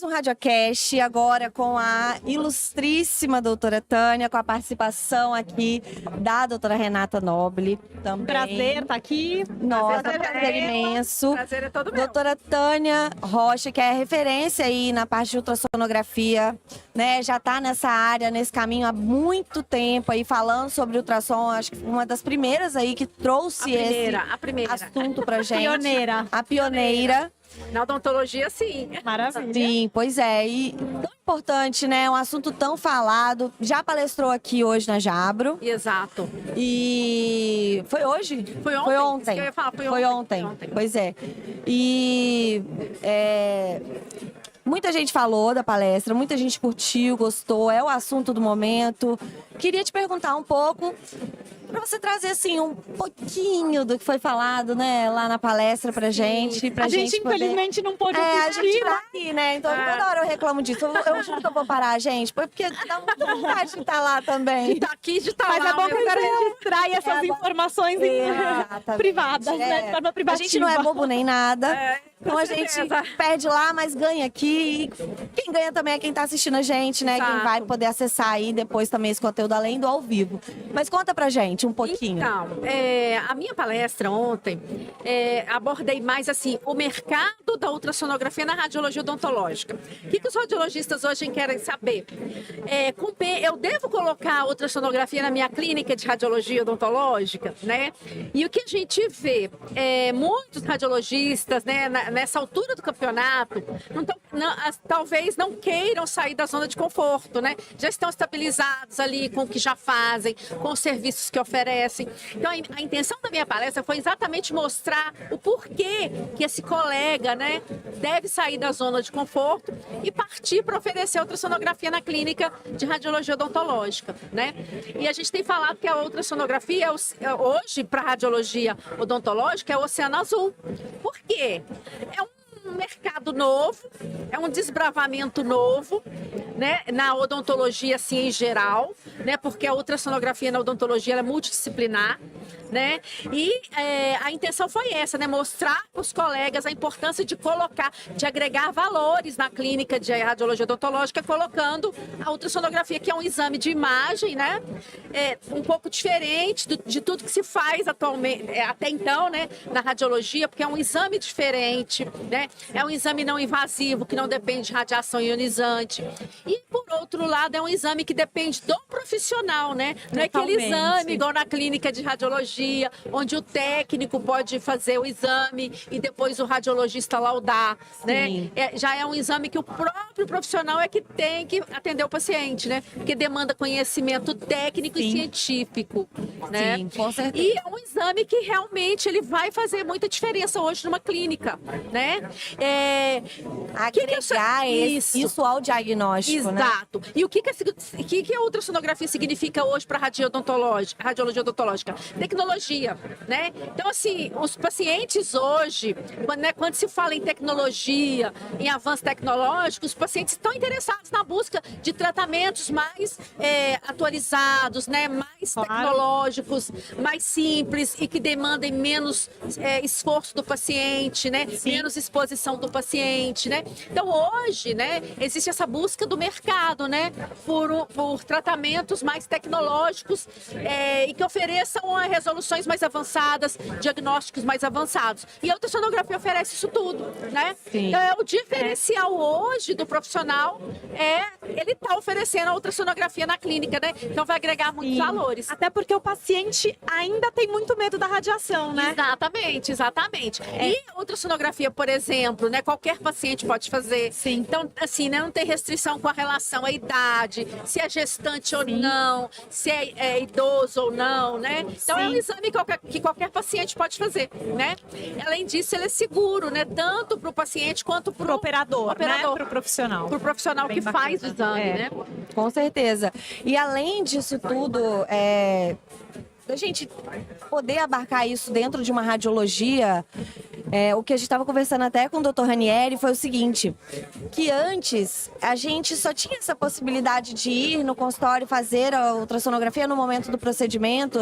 mais um Radiocast, agora com a ilustríssima doutora Tânia, com a participação aqui da doutora Renata Nobile também. Prazer estar aqui. Nossa, prazer imenso. Prazer é todo meu. Doutora Tânia Rocha, que é referência aí na parte de ultrassonografia, né? Já está nessa área, nesse caminho há muito tempo aí, falando sobre ultrassom. Acho que uma das primeiras aí que trouxe esse assunto pra gente. Pioneira. A pioneira. Na odontologia, sim. Maravilha. Sim, pois é. E tão importante, né? Um assunto tão falado. Já palestrou aqui hoje na Jabro. Exato. E foi hoje? Foi ontem. Foi Isso ontem. que eu ia falar, Foi ontem. Pois é. E muita gente falou da palestra, muita gente curtiu, gostou, é o assunto do momento. Queria te perguntar um pouco, para você trazer assim um pouquinho do que foi falado, né, lá na palestra pra gente. A gente infelizmente não pôde a assistir, gente tá aqui, né? Então toda hora eu reclamo disso. Eu juro que eu vou parar, gente, porque dá muita vontade de estar lá também. De tá aqui, de estar Mas lá. é bom que agora a gente extrai essas informações privadas, né? De forma privativa. A gente não é bobo nem nada. Então a gente certeza. perde lá, mas ganha aqui. E quem ganha também é quem tá assistindo a gente, né? Exato. Quem vai poder acessar aí depois também esse conteúdo, além do ao vivo. Mas conta pra gente um pouquinho. Então, a minha palestra ontem, abordei mais assim, o mercado da ultrassonografia na radiologia odontológica. O que os radiologistas hoje querem saber? Eu devo colocar a ultrassonografia na minha clínica de radiologia odontológica, né? E o que a gente vê, muitos radiologistas, né, nessa altura do campeonato, talvez não queiram sair da zona de conforto, né? Já estão estabilizados ali com o que já fazem, com os serviços que oferecem. Então, a intenção da minha palestra foi exatamente mostrar o porquê que esse colega, né, deve sair da zona de conforto e partir para oferecer ultrassonografia na clínica de radiologia odontológica, né? E a gente tem falado que a ultrassonografia hoje para radiologia odontológica é o oceano azul. Por quê? É um mercado novo, é um desbravamento novo, né, na odontologia assim em geral, né, porque a ultrassonografia na odontologia ela é multidisciplinar, né, e a intenção foi essa, né, mostrar para os colegas a importância de agregar valores na clínica de radiologia odontológica, colocando a ultrassonografia, que é um exame de imagem, né, um pouco diferente de tudo que se faz atualmente, até então, né, na radiologia, porque é um exame diferente, né, é um exame não invasivo, que não depende de radiação ionizante. E, por outro lado, é um exame que depende do profissional, né? Não é aquele exame igual na clínica de radiologia, onde o técnico pode fazer o exame e depois o radiologista laudar, né? Já é um exame que o próprio profissional é que tem que atender o paciente, né? Porque demanda conhecimento técnico e científico, né? Sim, com certeza. E é um exame que realmente ele vai fazer muita diferença hoje numa clínica, né? Agregar isso ao diagnóstico, né? Exato. E o que a ultrassonografia significa hoje para radiologia odontológica? Tecnologia, né? Então, assim, os pacientes hoje, quando se fala em tecnologia, em avanço tecnológico, os pacientes estão interessados na busca de tratamentos mais atualizados, né? Mais tecnológicos, mais simples e que demandem menos esforço do paciente, né? Menos exposição do paciente, né? Então, hoje, né, existe essa busca do mercado, né, por tratamentos mais tecnológicos e que ofereçam resoluções mais avançadas, diagnósticos mais avançados. E a ultrassonografia oferece isso tudo, né? Sim. Então, o diferencial hoje do profissional ele tá oferecendo a ultrassonografia na clínica, né? Então, vai agregar muitos valores. Até porque o paciente ainda tem muito medo da radiação, né? Exatamente, exatamente. E a ultrassonografia, por exemplo, né, qualquer paciente pode fazer. Sim. Então, assim, né, não tem restrição com a relação à idade, se é gestante ou não, se é idoso ou não, né? Então, é um exame que qualquer paciente pode fazer, né? Além disso, ele é seguro, né? Tanto para o paciente quanto para o operador, né? Para o profissional. Para o profissional Bem que bacana. faz o exame, né? Com certeza. E além disso tudo, da gente poder abarcar isso dentro de uma radiologia, o que a gente estava conversando até com o Dr. Ranieri foi o seguinte, que antes a gente só tinha essa possibilidade de ir no consultório fazer a ultrassonografia no momento do procedimento,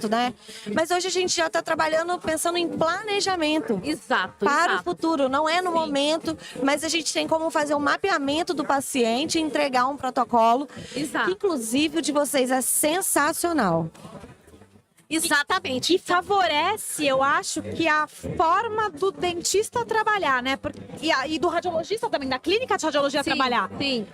né? Mas hoje a gente já está trabalhando pensando em planejamento. Exato. Para o futuro, não é no momento, mas a gente tem como fazer um mapeamento do paciente e entregar um protocolo. Exato. Que, inclusive, o de vocês é sensacional. Exatamente. E favorece, eu acho, que a forma do dentista trabalhar, né? E do radiologista também, da clínica de radiologia trabalhar. Sim.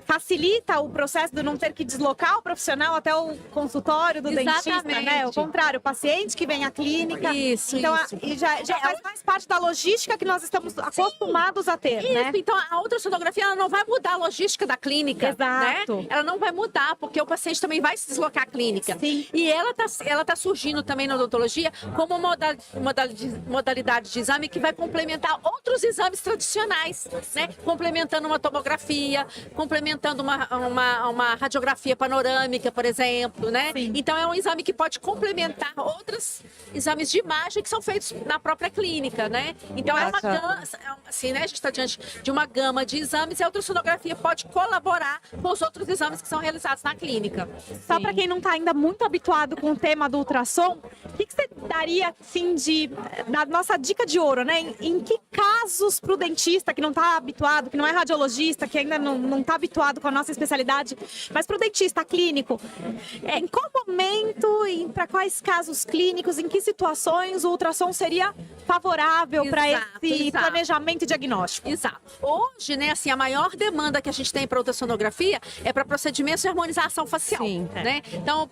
Facilita o processo de não ter que deslocar o profissional até o consultório do dentista, né? O contrário, o paciente que vem à clínica. Isso, então, isso. E já faz mais parte da logística que nós estamos acostumados a ter, Isso, né? então a ultrassonografia ela não vai mudar a logística da clínica, Exato. né? Ela não vai mudar, porque o paciente também vai se deslocar à clínica. Sim. E ela tá surgindo também na odontologia como uma modalidade de exame que vai complementar outros exames tradicionais, né? Complementando uma tomografia, complementando uma radiografia panorâmica, por exemplo, né? Sim. Então é um exame que pode complementar outros exames de imagem que são feitos na própria clínica, né? Então é uma gama, assim, né? A gente está diante de uma gama de exames e a ultrassonografia pode colaborar com os outros exames que são realizados na clínica. Só para quem não está ainda muito habituado com o tema do ultrassom, o que você daria, assim, da nossa dica de ouro, né? Em que casos para o dentista que não está habituado, que não é radiologista, que ainda não está habituado com a nossa especialidade, mas para o dentista clínico, em qual momento e para quais casos clínicos, em que situações o ultrassom seria favorável para esse planejamento e diagnóstico? Exato. Hoje, né, assim, a maior demanda que a gente tem para ultrassonografia é para procedimentos de harmonização facial, né? Então,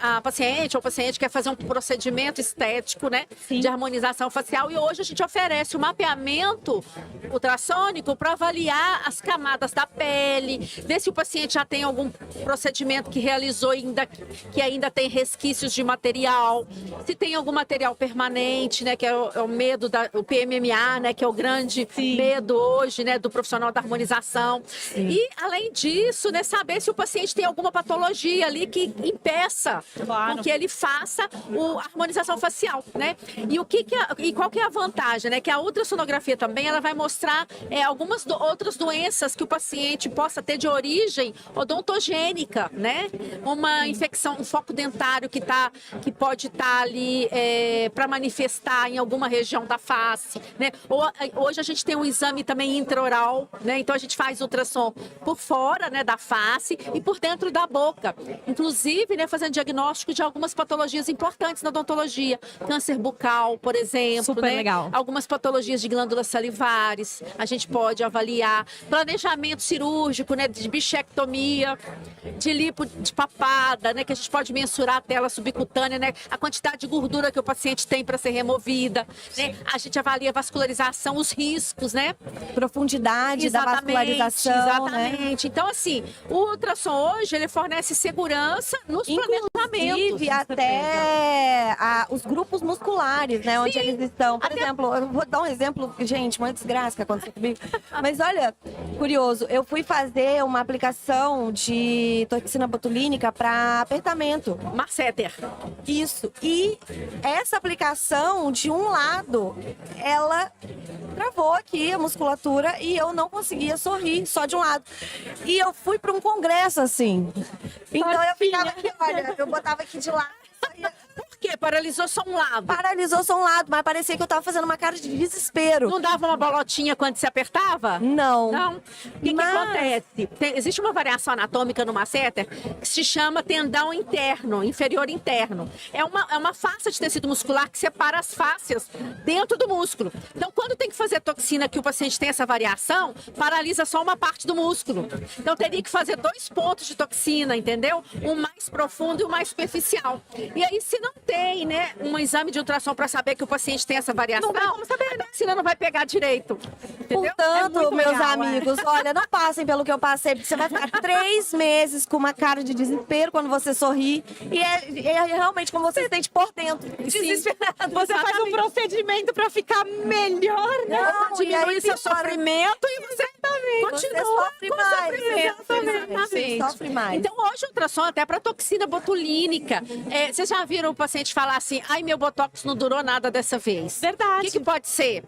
a paciente ou o paciente quer fazer um procedimento estético, né, de harmonização facial e hoje a gente oferece o mapeamento ultrassônico para avaliar as camadas da pele, ver se o paciente já tem algum procedimento que realizou que ainda tem resquícios de material, se tem algum material permanente, né, que é o medo o PMMA, né, que é o grande medo hoje, né, do profissional da harmonização. E além disso, né, saber se o paciente tem alguma patologia ali que impeça com que ele faça a harmonização facial, né? E qual que é a vantagem, né? Que a ultrassonografia também ela vai mostrar algumas outras doenças que o paciente possa ter de origem odontogênica, né? Uma infecção, um foco dentário que pode estar ali para manifestar em alguma região da face, né? Hoje a gente tem um exame também intraoral, né? Então a gente faz ultrassom por fora, né, da face e por dentro da boca, inclusive, né, fazendo diagnóstico de algumas patologias importantes na odontologia, câncer bucal, por exemplo, super né? legal. Algumas patologias de glândulas salivares, a gente pode avaliar planejamento cirúrgico, né, de bichectomia, de lipo de papada, né, que a gente pode mensurar a tela subcutânea, né, a quantidade de gordura que o paciente tem para ser removida, né? A gente avalia a vascularização, os riscos, né? Profundidade da vascularização, exatamente. Né? Então, assim, o ultrassom hoje, ele fornece segurança nos planejamentos. Inclusive, até os grupos musculares, né? Onde eles estão. Por exemplo, eu vou dar um exemplo, gente, uma desgraça que aconteceu comigo. Mas olha, curioso, eu fui fazer uma aplicação de toxina botulínica para apertamento. Masseter. Isso. E essa aplicação, de um lado, ela travou aqui a musculatura e eu não conseguia sorrir, só de um lado. E eu fui para um congresso, assim. Então eu ficava aqui, olha, eu botava aqui de lado. Por quê? Paralisou só um lado. Paralisou só um lado, mas parecia que eu tava fazendo uma cara de desespero. Não dava uma bolotinha quando se apertava? Não. Não. O que acontece? Existe uma variação anatômica no masseter que se chama tendão interno, inferior interno. É uma face de tecido muscular que separa as fáscias dentro do músculo. Então, quando tem que fazer toxina que o paciente tem essa variação, paralisa só uma parte do músculo. Então, teria que fazer 2 pontos de toxina, entendeu? Um mais profundo e um mais superficial. E aí, se não tem, né, um exame de ultrassom para saber que o paciente tem essa variação, não tem como saber, a toxina não vai pegar direito. Entendeu? Portanto, meus amigos, olha, não passem pelo que eu passei, porque você vai ficar 3 meses com uma cara de desespero quando você sorri. E é realmente como você se sente por dentro. Desesperado. Você faz um procedimento para ficar melhor, né? Diminuir seu sofrimento e você Você sofre com mais. sofrimento. Você Exatamente. sofre mais. Então, hoje o ultrassom, até para toxina botulínica, vocês já viram o paciente falar assim, ai, meu botox não durou nada dessa vez. Verdade. O que pode ser?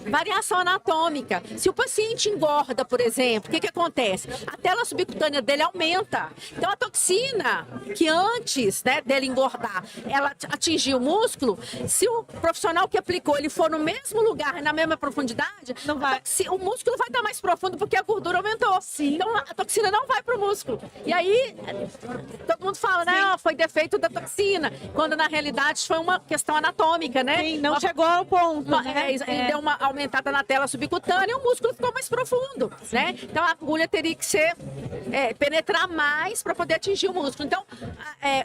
Variação anatômica. Se o paciente engorda, por exemplo, o que acontece? A tela subcutânea dele aumenta. Então, a toxina, que antes, né, dele engordar, ela atingiu o músculo, se o profissional que aplicou, ele for no mesmo lugar, na mesma profundidade, Não vai. o músculo vai estar mais profundo porque a gordura aumentou. Então, a toxina não vai para o músculo. E aí, todo mundo fala, né, foi defeito da toxina, quando na realidade foi uma questão anatômica, né? Sim, não chegou ao ponto, né? Ele deu uma aumentada na tela subcutânea e o músculo ficou mais profundo, né? Então a agulha teria que penetrar mais para poder atingir o músculo. Então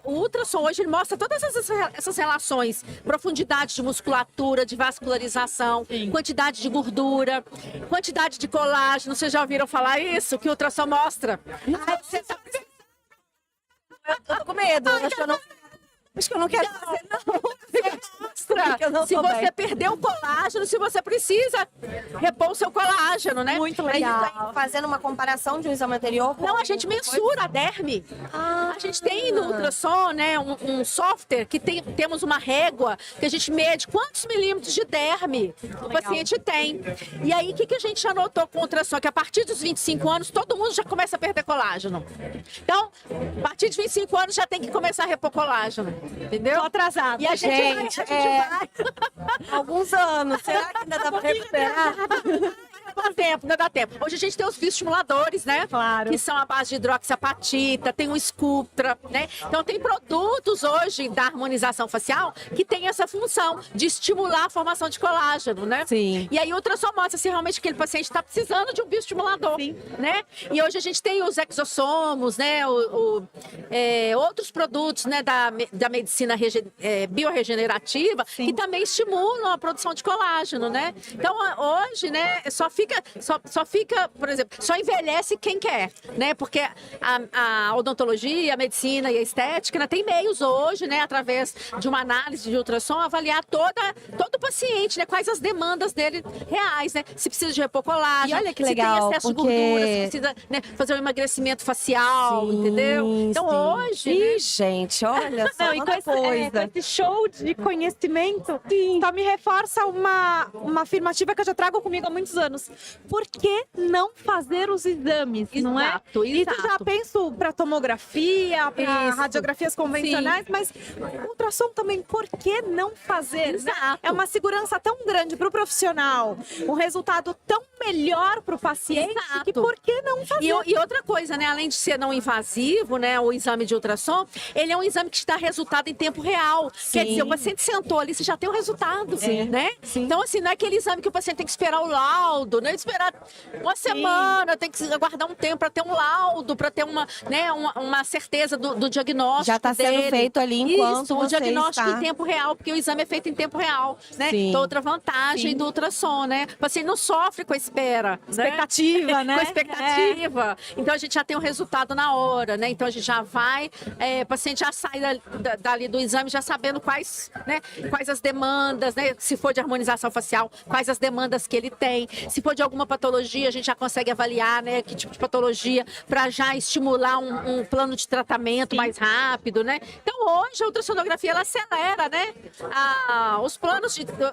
o ultrassom hoje ele mostra todas essas relações, profundidade de musculatura, de vascularização, quantidade de gordura, quantidade de colágeno. Vocês já ouviram falar isso? Que o ultrassom mostra? Você tá... Eu tô com medo. Acho que eu não quero fazer, não. Mostra Eu não se tô você bem. perdeu o colágeno, se você precisa repor o seu colágeno, né? Muito legal. Fazendo uma comparação de um exame anterior. Não, a gente mensura a derme. A gente tem no ultrassom, né, um software que temos uma régua que a gente mede quantos milímetros de derme o paciente tem. E aí, o que a gente já notou com o ultrassom? Que a partir dos 25 anos, todo mundo já começa a perder colágeno. Então, a partir de 25 anos, já tem que começar a repor colágeno. Entendeu? Tô atrasado. E a gente vai. Alguns anos. Será que ainda dá pra recuperar? Ainda dá tempo. Hoje a gente tem os bioestimuladores, né? Claro. Que são a base de hidroxiapatita, tem o Sculptra, né? Então tem produtos hoje da harmonização facial que tem essa função de estimular a formação de colágeno, né? Sim. E aí o ultrassom mostra se realmente aquele paciente está precisando de um bioestimulador, né? E hoje a gente tem os exossomos, né? Outros produtos, né? Da medicina biorregenerativa que também estimulam a produção de colágeno, né? Então hoje, né? Só fica, por exemplo, só envelhece quem quer, né? Porque a odontologia, a medicina e a estética, né, tem meios hoje, né, através de uma análise de ultrassom, avaliar todo o paciente, né? Quais as demandas dele reais, né? Se precisa de repor colágeno, E olha que se legal, tem excesso porque... de gordura, se precisa, né, fazer um emagrecimento facial, entendeu? Então hoje, né? Ih, gente, olha só, Não, e com quanta coisa. com esse show de conhecimento, só me reforça uma afirmativa que eu já trago comigo há muitos anos. Por que não fazer os exames, não é? Exato, Isso já exato. penso para tomografia, para Isso. radiografias convencionais, mas ultrassom também, por que não fazer? Né? Exato. É uma segurança tão grande para o profissional, um resultado tão melhor para o paciente, Exato. que por que não fazer? E outra coisa, né? Além de ser não invasivo, né? O exame de ultrassom, ele é um exame que te dá resultado em tempo real. Quer dizer, o paciente sentou ali, você já tem o resultado, né? Então, assim, não é aquele exame que o paciente tem que esperar o laudo, né? Esperar uma semana, tem que aguardar um tempo para ter um laudo, para ter uma certeza do diagnóstico. Já está sendo dele. feito ali enquanto Isso, um você diagnóstico está... em tempo real, porque o exame é feito em tempo real, né? Sim. Então, outra vantagem do ultrassom, né? O paciente não sofre com a espera, Expectativa, né? com expectativa. Então a gente já tem o resultado na hora, né? Então a gente já vai, o paciente já sai dali do exame já sabendo quais as demandas, né? Se for de harmonização facial, quais as demandas que ele tem. Se for de alguma patologia, a gente já consegue avaliar, né? Que tipo de patologia, para já estimular um plano de tratamento mais rápido, né? Então hoje a ultrassonografia ela acelera, né?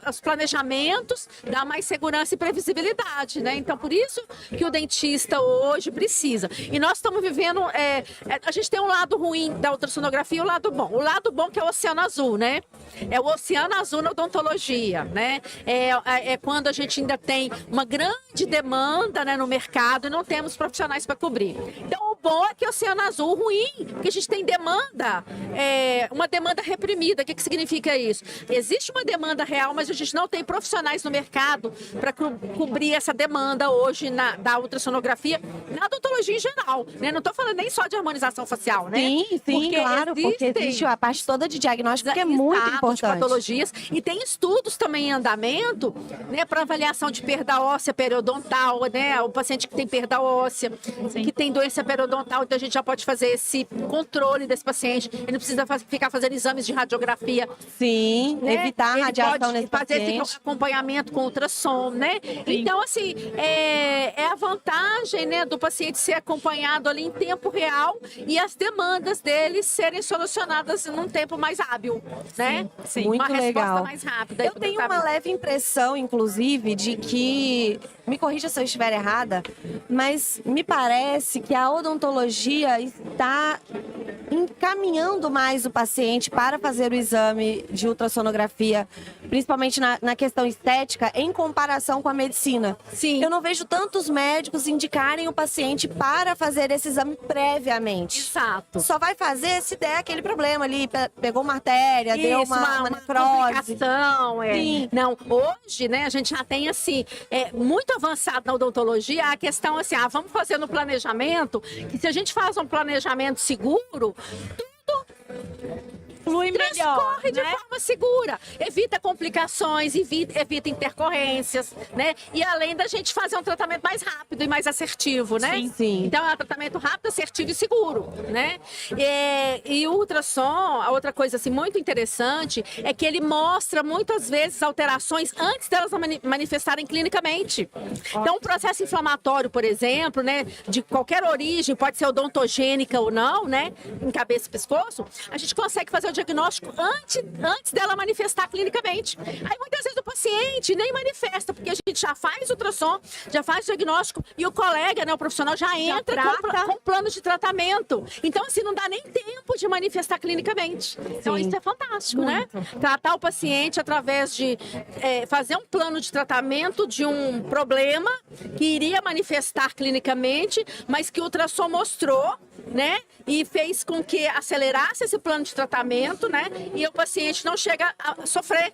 Os planejamentos, dá mais segurança e previsibilidade, né? Então por isso que o dentista hoje precisa. E nós estamos vivendo, a gente tem um lado ruim da ultrassonografia e o lado bom. O lado bom que é o oceano azul, né? É o oceano azul na odontologia, né? É quando a gente ainda tem uma grande demanda, né, no mercado e não temos profissionais para cobrir. Então o bom é que o oceano azul, ruim, que a gente tem demanda, uma demanda reprimida. O que significa isso? Existe uma demanda real, mas a gente não tem profissionais no mercado para cobrir essa demanda hoje da ultrassonografia, na odontologia em geral, né? Não estou falando nem só de harmonização facial, né? Sim, claro, porque existe a parte toda de diagnóstico que é muito de importante. patologias, e tem estudos também em andamento, né, para avaliação de perda óssea periodontal, né? O paciente que tem perda óssea, que tem doença periodontal periodontal, então a gente já pode fazer esse controle desse paciente. Ele não precisa ficar fazendo exames de radiografia. Sim, Né? evitar a Ele radiação pode nesse fazer paciente. esse acompanhamento com ultrassom, né? Então, assim, é a vantagem, né, do paciente ser acompanhado ali em tempo real e as demandas dele serem solucionadas num tempo mais hábil, né? Sim. Muito uma resposta legal. mais rápida. Eu tenho uma leve impressão, inclusive, de que, me corrija se eu estiver errada, mas me parece que a odontologia está encaminhando mais o paciente para fazer o exame de ultrassonografia, principalmente na questão estética, em comparação com a medicina. Sim. Eu não vejo tantos médicos indicarem o paciente para fazer esse exame previamente. Exato. Só vai fazer se der aquele problema ali, pegou uma artéria, deu uma necrose. complicação. Sim. Não, hoje, né, a gente já tem, assim, muito avançado na odontologia a questão, assim, vamos fazer no planejamento, que se a gente faz um planejamento seguro, Flui melhor, transcorre de né? forma segura, evita complicações, evita intercorrências, né? E além da gente fazer um tratamento mais rápido e mais assertivo, né? Sim, sim. Então é um tratamento rápido, assertivo e seguro, né? E o ultrassom, a outra coisa assim muito interessante é que ele mostra muitas vezes alterações antes delas manifestarem clinicamente. Então um processo inflamatório, por exemplo, né, de qualquer origem, pode ser odontogênica ou não, né, em cabeça e pescoço, a gente consegue fazer o diagnóstico antes dela manifestar clinicamente. Aí muitas vezes o paciente nem manifesta, porque a gente já faz ultrassom, já faz o diagnóstico e o colega, né, o profissional já entra com um plano de tratamento. Então, assim, não dá nem tempo de manifestar clinicamente. Então, isso é fantástico, né? Tratar o paciente através de fazer um plano de tratamento de um problema que iria manifestar clinicamente, mas que o ultrassom mostrou, né? E fez com que acelerasse esse plano de tratamento, né? E o paciente não chega a sofrer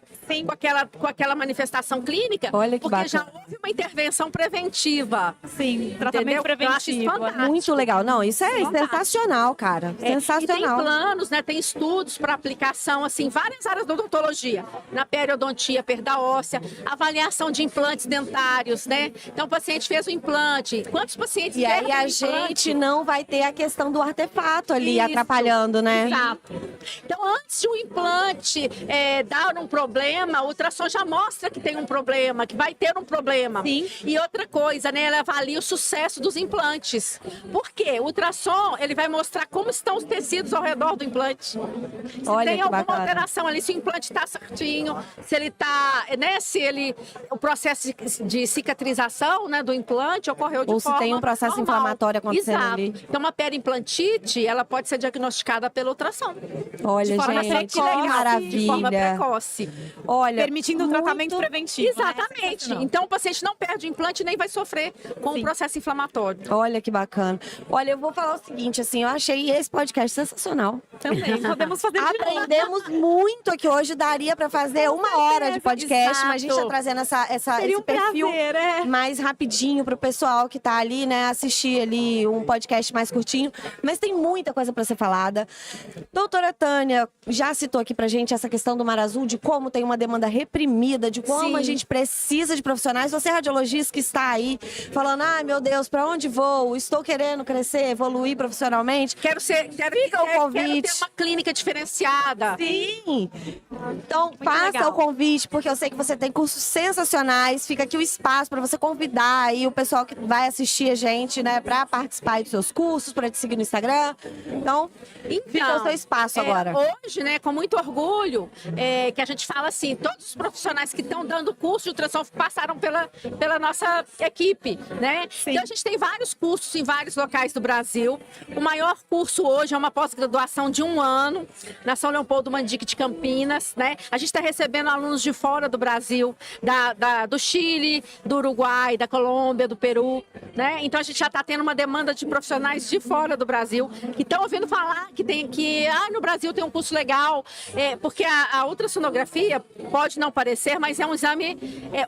com aquela manifestação clínica, Olha que porque bacana. já houve uma intervenção preventiva. Sim, tratamento Entendeu? Eu acho isso preventivo. fantástico. Muito legal. Não, isso é Fantástico. sensacional, cara. E tem Sensacional. planos, né? Tem estudos para aplicação, assim, em várias áreas da odontologia. Na periodontia, perda óssea, avaliação de implantes dentários, né? Então, o paciente fez o implante. Quantos pacientes E aí perdem a o implante? gente não vai ter a questão do artefato ali Isso, atrapalhando, né? Exato. Então, antes de um implante dar um problema, o ultrassom já mostra que tem um problema, que vai ter um problema. Sim. E outra coisa, né? Ela avalia o sucesso dos implantes. Por quê? O ultrassom, ele vai mostrar como estão os tecidos ao redor do implante. Se Olha tem que alguma bacana. alteração ali, se o implante está certinho, se ele está, né? Se ele, o processo de cicatrização, né, do implante ocorreu de Ou se forma tem um processo normal. inflamatório acontecendo Exato. ali. Então, uma periimplantite, ela pode ser diagnosticada pela ultrassom. Olha, De forma gente, que precoce, maravilha. De forma precoce. Olha, Permitindo um tratamento preventivo. né? Exatamente. Sensacional. Então, o paciente não perde o implante nem vai sofrer com o processo inflamatório. Olha que bacana. Olha, eu vou falar o seguinte, assim, eu achei esse podcast sensacional. Também. Podemos fazer de novo. Aprendemos muito aqui hoje, daria pra fazer uma hora de podcast, Exato. mas a gente tá trazendo Seria esse um perfil prazer, mais rapidinho pro pessoal que tá ali, né, assistir ali um podcast mais curtinho, mas tem muita coisa pra ser falada. Doutora Tânia já citou aqui pra gente essa questão do Mar Azul, de como tem uma demanda reprimida, de como Sim. a gente precisa de profissionais. Você, radiologista, que está aí falando, ai meu Deus, pra onde vou? Estou querendo crescer, evoluir profissionalmente. Quero Fica o convite. ter uma clínica diferenciada. Sim! Então, faça legal. o convite, porque eu sei que você tem cursos sensacionais. Fica aqui o espaço para você convidar aí o pessoal que vai assistir a gente, né, para participar dos seus cursos, para te seguir no Instagram. Então, fica o seu espaço agora. Hoje, né, com muito orgulho, que a gente fala assim, todos os profissionais que estão dando curso de ultrassom passaram pela nossa equipe, né? Então, a gente tem vários cursos em vários locais do Brasil. O maior curso hoje é uma pós-graduação de 1 ano, na São Leopoldo Mandique de Campinas, né? A gente está recebendo alunos de fora do Brasil, do Chile, do Uruguai, da Colômbia, do Peru, né? Então, a gente já está tendo uma demanda de profissionais de fora do Brasil que estão ouvindo falar que no Brasil tem um curso legal, porque a ultrassonografia pode não parecer, mas é um exame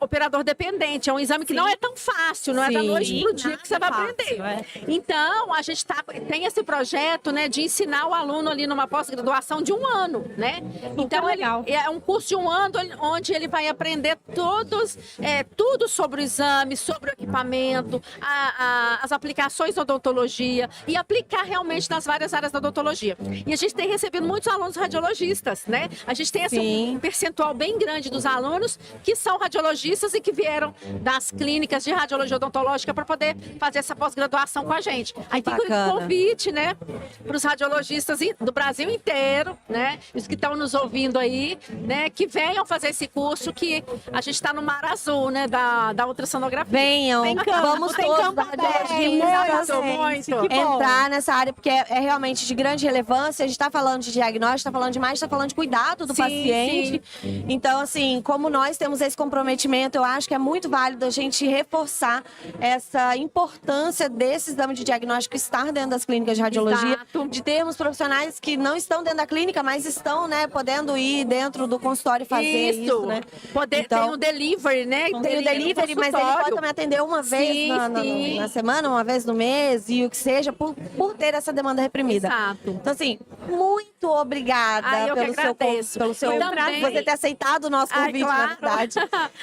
operador dependente, é um exame que não é tão fácil, não é da noite pro dia que você vai aprender. Então, a gente tem esse projeto, né, de ensinar o aluno ali numa pós-graduação de 1 ano, né? Então, é um curso de 1 ano onde ele vai aprender tudo sobre o exame, sobre o equipamento, as aplicações da odontologia e aplicar realmente nas várias áreas da odontologia. E a gente tem recebido muitos alunos radiologistas, né? A gente tem um percentual bem grande dos alunos que são radiologistas e que vieram das clínicas de radiologia odontológica para poder fazer essa pós-graduação com a gente. Aí fica um convite, né, para os radiologistas do Brasil inteiro, né, os que estão nos ouvindo aí, né, que venham fazer esse curso, que a gente está no mar azul, né, da ultrassonografia. Venham, vamos todos da radiologia muito. entrar nessa área, porque é realmente de grande relevância. A gente está falando de diagnóstico, está falando de mais, está falando de cuidado do paciente. Então, assim, como nós temos esse comprometimento, eu acho que é muito válido a gente reforçar essa importância desse exame de diagnóstico estar dentro das clínicas de radiologia, de termos profissionais que não estão dentro da clínica, mas estão, né, podendo ir dentro do consultório e fazer isso, né? Tem o delivery, né? Tem o delivery, mas ele pode também atender uma vez na semana, uma vez no mês, e o que seja, por ter essa demanda reprimida. Exato. Então, assim, muito obrigada pelo seu você ter aceitado o nosso convite, na verdade.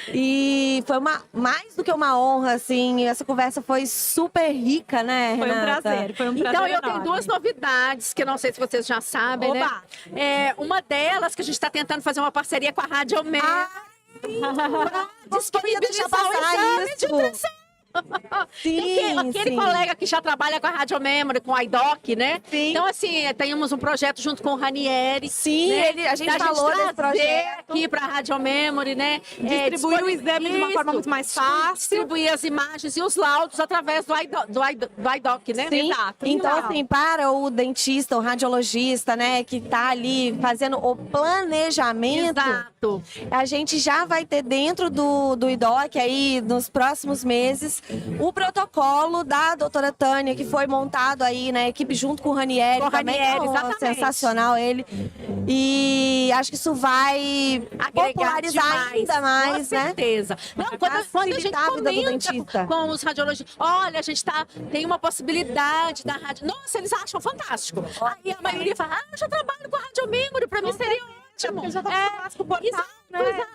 E foi mais do que uma honra, assim. Essa conversa foi super rica, né, Renata? Foi um prazer, foi um prazer Então, eu enorme. tenho 2 novidades, que eu não sei se vocês já sabem, Oba! né? Uma delas, que a gente está tentando fazer uma parceria com a Rádio Mé. Disponibilizar isso. Aquele colega que já trabalha com a Radio Memory, com a IDOC, né? Sim. Então, assim, temos um projeto junto com o Ranieri. Sim, né? a gente falou desse projeto aqui para a Radio Memory, né? Distribuir o exame de uma forma muito mais fácil. Distribuir as imagens e os laudos através do IDOC, né? Sim. Exato. Então, assim, para o dentista, o radiologista, né, que tá ali fazendo o planejamento, Exato. a gente já vai ter dentro do IDOC aí, nos próximos meses, o protocolo da doutora Tânia, que foi montado aí na equipe junto com o Ranieri. Com o Ranieri, exatamente. Sensacional ele. E acho que isso vai popularizar ainda mais, com né? certeza. Não, quando a gente Facilitar a vida do comenta dentista. com os radiologistas, olha, a gente tem uma possibilidade da rádio. Nossa, eles acham fantástico. Aí a maioria fala, eu já trabalho com a Rádio Memory, pra mim seria ótimo. Porque já tá com o portal, Exato.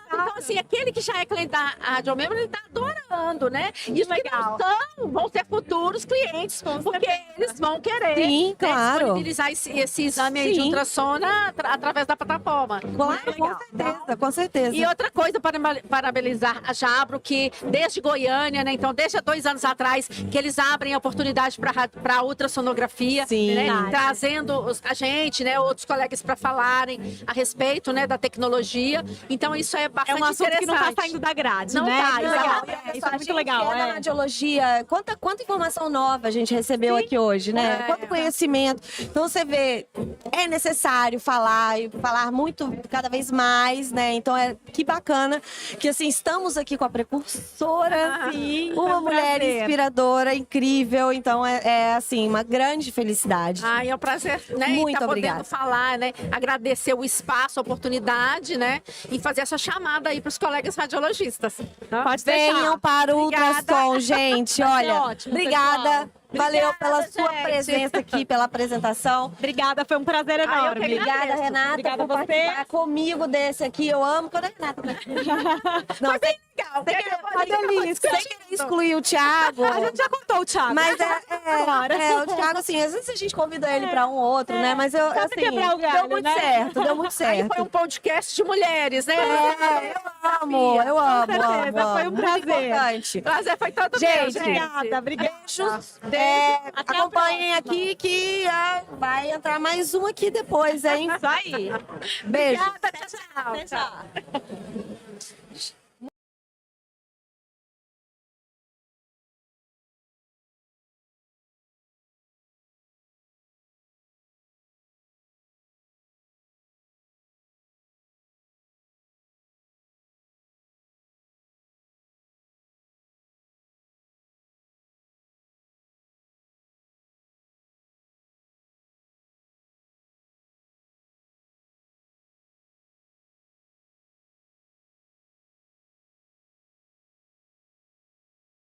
Então, assim, aquele que já é cliente da Rádio Memory, ele tá adorando, né? E os que legal. não vão ser futuros clientes, porque eles vão querer Sim, claro. disponibilizar esse exame aí de Sim. ultrassom através da plataforma. Claro, com certeza. E outra coisa, parabenizar a Jabro, que desde Goiânia, né? Então, desde há 2 anos atrás, que eles abrem a oportunidade para a ultrassonografia, Sim. né? Verdade. Trazendo a gente, né? Outros colegas para falarem a respeito, né? Da tecnologia. Então, isso é bastante É um assunto que não interessante. tá saindo da grade, Não né? tá, Legal. exatamente. Isso é muito legal. Na radiologia, quanta informação nova a gente recebeu aqui hoje, né? Quanto conhecimento. Então você vê, é necessário falar e falar muito, cada vez mais, né? Então que bacana que assim estamos aqui com a precursora, Sim, uma foi um mulher prazer. inspiradora, incrível. Então é assim uma grande felicidade. É um prazer, né? Muito tá obrigada. podendo falar, né? Agradecer o espaço, a oportunidade, né? E fazer essa chamada aí para os colegas radiologistas. Tá? Pode deixar. Venham para o Obrigada. ultrassom, gente. Olha, ótimo, obrigada. pessoal. Valeu pela Obrigada, sua gente. presença aqui, pela apresentação. Obrigada, foi um prazer eu que enorme. agradeço. Obrigada, Renata, Obrigada por a você. participar comigo desse aqui. Eu amo quando a Renata... Não, Foi bem legal. Foi delícia. Sem querer excluir o Thiago. A gente já contou o Thiago. Mas o Thiago, assim, às vezes a gente convida ele pra um outro, né? Mas eu, Só pra assim, quebrar o galho, deu muito né? certo, deu muito Aí certo. foi um podcast de mulheres, né? Eu amo. Com certeza, foi um Muito prazer. importante. Prazer foi todo Gente, meu, gente. Obrigada. Beijos. Até a Acompanhem próxima. aqui que vai entrar mais um aqui depois, hein? Isso aí. Beijo. Obrigada, tchau. Até já.